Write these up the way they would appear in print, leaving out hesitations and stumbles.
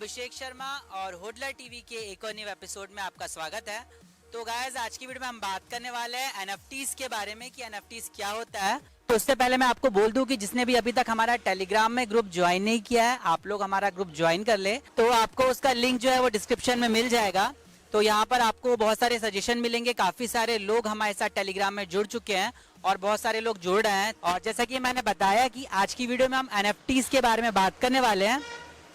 अभिषेक शर्मा और होडलर टीवी के एक और न्यू एपिसोड में आपका स्वागत है। तो गाइस, आज की वीडियो में हम बात करने वाले हैं एनएफटीज के बारे में कि एनएफटीज क्या होता है। तो उससे पहले मैं आपको बोल दूं कि जिसने भी अभी तक हमारा टेलीग्राम में ग्रुप ज्वाइन नहीं किया है, आप लोग हमारा ग्रुप ज्वाइन कर ले। तो आपको उसका लिंक जो है वो डिस्क्रिप्शन में मिल जाएगा। तो यहाँ पर आपको बहुत सारे सजेशन मिलेंगे। काफी सारे लोग हमारे साथ टेलीग्राम में जुड़ चुके हैं और बहुत सारे लोग जुड़ रहे हैं। और जैसा कि मैंने बताया कि आज की वीडियो में हम एनएफटीज के बारे में बात करने वाले हैं।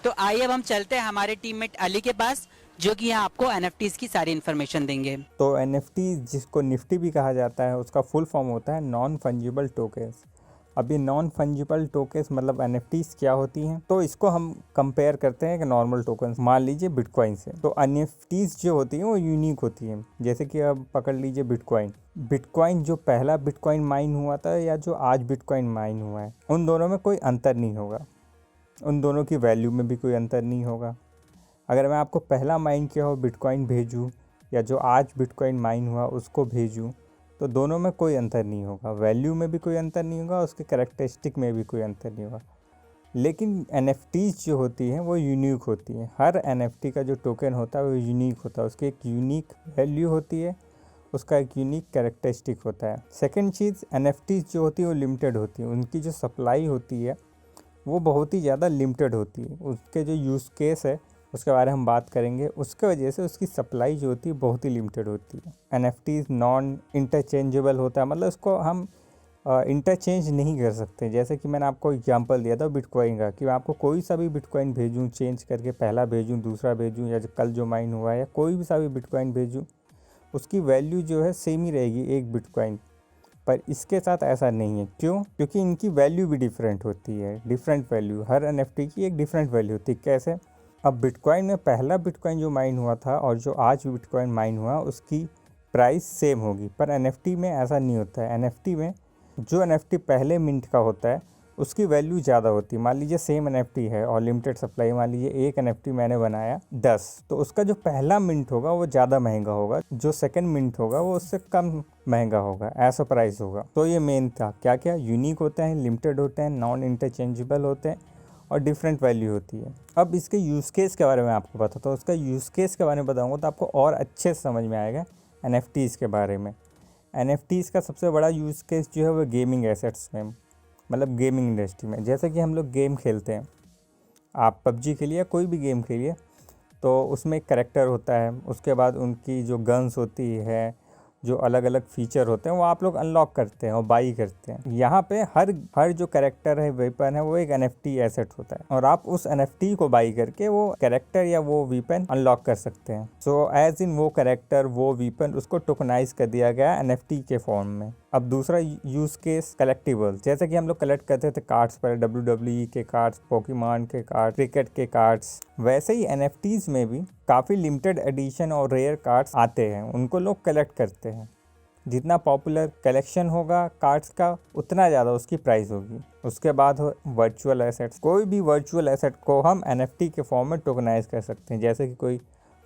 तो आइए अब हम चलते हैं हमारे टीममेट अली के पास, जो कि यहाँ आपको एनएफटीज की सारी इन्फॉर्मेशन देंगे। तो एनएफटी जिसको निफ्टी भी कहा जाता है, उसका फुल फॉर्म होता है नॉन फंजिबल टोकन्स। अब ये नॉन फंजिबल टोकन्स मतलब एनएफटीज क्या होती हैं, तो इसको हम कंपेयर करते हैं कि नॉर्मल टोकन्स, मान लीजिए बिटकॉइन से। तो एनएफटीज जो होती हैं वो यूनिक होती हैं। जैसे कि अब पकड़ लीजिए बिटकॉइन जो पहला बिटकॉइन माइन हुआ था या जो आज बिटकॉइन माइन हुआ है, उन दोनों में कोई अंतर नहीं होगा। उन दोनों की वैल्यू में भी कोई अंतर नहीं होगा। अगर मैं आपको पहला माइन किया हो बिटकॉइन भेजूँ या जो आज बिटकॉइन माइन हुआ उसको भेजूँ, तो दोनों में कोई अंतर नहीं होगा। वैल्यू में भी कोई अंतर नहीं होगा, उसके कैरेक्टरिस्टिक में भी कोई अंतर नहीं होगा। लेकिन एनएफटीज जो होती हैं वो यूनिक होती हैं। हर एनएफटी का जो टोकन होता है वो यूनिक होता है। उसकी एक यूनिक वैल्यू होती है, उसका एक यूनिक कैरेक्टरिस्टिक होता है। सेकेंड चीज़, एनएफटीज जो होती है वो लिमिटेड होती है। उनकी जो सप्लाई होती है वो बहुत ही ज़्यादा लिमिटेड होती है। उसके जो यूज़ केस है उसके बारे में हम बात करेंगे। उसके वजह से उसकी सप्लाई जो होती है बहुत ही लिमिटेड होती है। एनएफटीज नॉन इंटरचेंजेबल होता है, मतलब उसको हम इंटरचेंज नहीं कर सकते। जैसे कि मैंने आपको एग्जांपल दिया था बिटकॉइन का, कि मैं आपको कोई सा भी बिटकॉइन भेजूँ, चेंज करके पहला भेजूँ, दूसरा भेजूँ, या कल जो माइन हुआ है, या कोई भी सा भी बिटकॉइन भेजूँ, उसकी वैल्यू जो है सेम ही रहेगी एक बिटकॉइन। पर इसके साथ ऐसा नहीं है। क्यों? क्योंकि इनकी वैल्यू भी डिफरेंट होती है। डिफरेंट वैल्यू, हर एनएफटी की एक डिफरेंट वैल्यू होती है। कैसे? अब बिटकॉइन में पहला बिटकॉइन जो माइन हुआ था और जो आज बिटकॉइन माइन हुआ उसकी प्राइस सेम होगी, पर एनएफटी में ऐसा नहीं होता है। एनएफटी में जो एनएफटी पहले मिंट का होता है उसकी वैल्यू ज़्यादा होती है। मान लीजिए सेम एनएफटी है और लिमिटेड सप्लाई, मान लीजिए एक एनएफटी मैंने बनाया 10, तो उसका जो पहला मिंट होगा वो ज़्यादा महंगा होगा, जो सेकंड मिंट होगा वो उससे कम महंगा होगा, ऐसा प्राइस होगा। तो ये मेन था। क्या क्या यूनिक होते हैं, लिमिटेड होते हैं, नॉन इंटरचेंजेबल होते हैं और डिफरेंट वैल्यू होती है। अब इसके यूज़ केस के बारे में आपको बताता हूँ। उसका यूज़ केस के बारे में बताऊँगा तो आपको और अच्छे से समझ में आएगा एनएफटीज़ के बारे में। एनएफटीज़ का सबसे बड़ा यूज़ केस जो है वो गेमिंग एसेट्स में, मतलब गेमिंग इंडस्ट्री में। जैसे कि हम लोग गेम खेलते हैं, आप पबजी खेलिए, कोई भी गेम खेलिए, तो उसमें एक कैरेक्टर होता है। उसके बाद उनकी जो गन्स होती है, जो अलग अलग फीचर होते हैं, वो आप लोग अनलॉक करते हैं और बाई करते हैं। यहाँ पे हर जो कैरेक्टर है, वेपन है, वो एक एनएफटी एसेट होता है और आप उस एनएफटी को बाई करके वो कैरेक्टर या वो वेपन अनलॉक कर सकते हैं। सो एज इन वो कैरेक्टर, वो वेपन, उसको टोकनाइज कर दिया गया एनएफटी के फॉर्म में। अब दूसरा यूज केस कलेक्टिबल। जैसे कि हम लोग कलेक्ट करते थे कार्ड्स पर, WWE के कार्ड्स, पोकेमॉन के कार्ड, क्रिकेट के कार्ड्स, वैसे ही एनएफटीज में भी काफ़ी लिमिटेड एडिशन और रेयर कार्ड्स आते हैं, उनको लोग कलेक्ट करते हैं। जितना पॉपुलर कलेक्शन होगा कार्ड्स का, उतना ज़्यादा उसकी प्राइस होगी। उसके बाद हो वर्चुअल एसेट्स। कोई भी वर्चुअल एसेट को हम एनएफटी के फॉर्म में टोकनाइज कर सकते हैं। जैसे कि कोई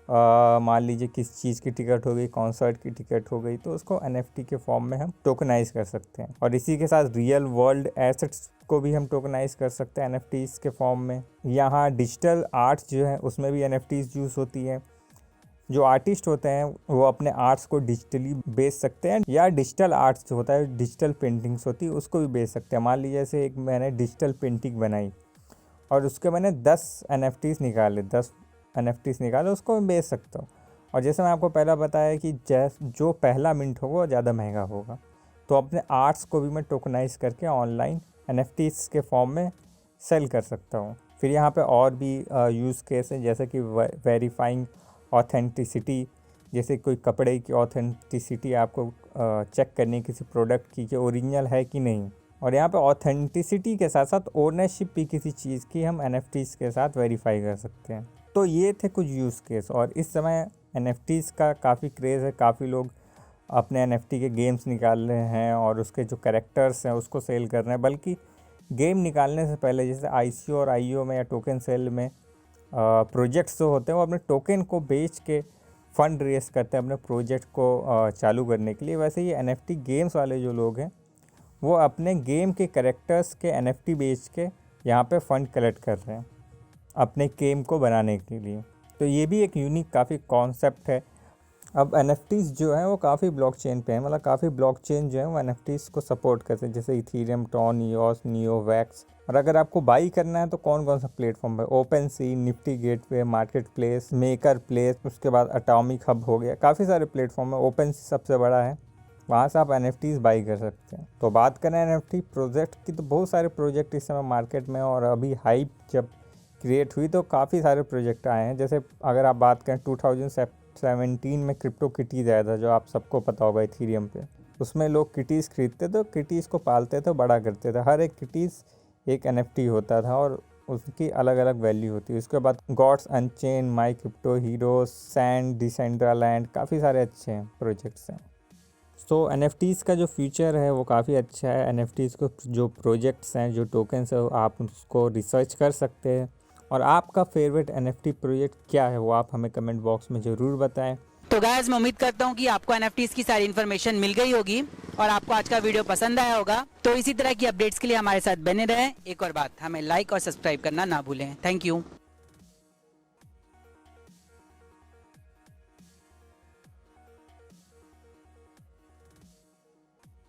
मान लीजिए किस चीज़ की टिकट हो गई, कॉन्सर्ट की टिकट हो गई, तो उसको एनएफटी के फॉर्म में हम टोकनाइज कर सकते हैं। और इसी के साथ रियल वर्ल्ड एसेट्स को भी हम टोकनाइज कर सकते हैं एनएफटीज के फॉर्म में। यहाँ डिजिटल आर्ट्स जो है उसमें भी एनएफटीज यूज़ होती है। जो आर्टिस्ट होते हैं वो अपने आर्ट्स को डिजिटली बेच सकते हैं, या डिजिटल आर्ट्स जो होता है, डिजिटल पेंटिंग्स होती है, उसको भी बेच सकते हैं। मान लीजिए जैसे एक मैंने डिजिटल पेंटिंग बनाई और उसके मैंने 10 एनएफटीज निकाले, 10 एनएफटीज निकाले, उसको मैं बेच सकता हूँ। और जैसे मैं आपको पहला बताया कि जो पहला मिंट होगा वो ज़्यादा महंगा होगा, तो अपने आर्ट्स को भी मैं टोकनाइज करके ऑनलाइन एनएफटीज के फॉर्म में सेल कर सकता हूँ। फिर यहाँ पे और भी यूज़ केस हैं, जैसे कि वेरीफाइंग ऑथेंटिसिटी। जैसे कोई कपड़े की ऑथेंटिसिटी आपको चेक करनी किसी प्रोडक्ट की कि ओरिजिनल है कि नहीं। और यहाँ पे ऑथेंटिसिटी के साथ साथ ओनरशिप भी किसी चीज़ की हम एनएफटीज़ के साथ वेरीफाई कर सकते हैं। तो ये थे कुछ यूज़ केस। और इस समय एनएफटीज़ का काफ़ी क्रेज़ है। काफ़ी लोग अपने एनएफटी के गेम्स निकाल रहे हैं और उसके जो कैरेक्टर्स हैं उसको सेल कर रहे हैं। बल्कि गेम निकालने से पहले जैसे आईसीओ और आईओ में या टोकन सेल में प्रोजेक्ट्स जो होते हैं वो अपने टोकन को बेच के फ़ंड रेस करते हैं अपने प्रोजेक्ट को चालू करने के लिए। वैसे ही एनएफटी गेम्स वाले जो लोग हैं वो अपने गेम के कैरेक्टर्स के एनएफटी बेच के यहाँ पे फ़ंड कलेक्ट कर रहे हैं। अपने गेम को बनाने के लिए। तो ये भी एक यूनिक काफ़ी कॉन्सेप्ट है। अब NFTs जो है वो काफ़ी ब्लॉकचेन पे है, मतलब काफ़ी ब्लॉकचेन जो है वो NFTs को सपोर्ट करते हैं, जैसे Ethereum, Tron, EOS, neo, wax. और अगर आपको बाई करना है तो कौन कौन सा प्लेटफॉर्म है? OpenSea, Nifty Gateway, market place, MakersPlace, उसके बाद एटॉमिक हब हो गया, काफ़ी सारे प्लेटफॉर्म है। ओपन सी सबसे बड़ा है, वहाँ से आप NFTs बाई कर सकते हैं। तो बात करें NFT प्रोजेक्ट की, तो बहुत सारे प्रोजेक्ट इस समय मार्केट में, और अभी हाइप जब क्रिएट हुई तो काफ़ी सारे प्रोजेक्ट आए हैं। जैसे अगर आप बात करें 2017 में क्रिप्टो किटीज़ आया था, जो आप सबको पता होगा, इथीरियम पे। उसमें लोग किटीज़ खरीदते थे, किटीज़ को पालते थे, बड़ा करते थे। हर एक किटीज़ एक NFT होता था और उसकी अलग अलग वैल्यू होती है। उसके बाद गॉड्स अनचेन, माई क्रिप्टो, हीरोज, सैंड, डिसेंट्रालैंड, काफ़ी सारे अच्छे हैं प्रोजेक्ट्स हैं। तो NFTs का जो फ्यूचर है वो काफ़ी अच्छा है। NFTs को जो प्रोजेक्ट्स हैं, जो टोकन्स है, आप उसको रिसर्च कर सकते हैं। और आपका फेवरेट NFT प्रोजेक्ट क्या है वो आप हमें कमेंट बॉक्स में ज़रूर बताएं। तो गाइस मैं उम्मीद करता हूँ कि आपको NFTs की सारी इन्फॉर्मेशन मिल गई होगी और आपको आज का वीडियो पसंद आया होगा। तो इसी तरह की अपडेट्स के लिए हमारे साथ बने रहें। एक और बात, हमें लाइक और सब्सक्राइब करना ना भूलें। Thank you.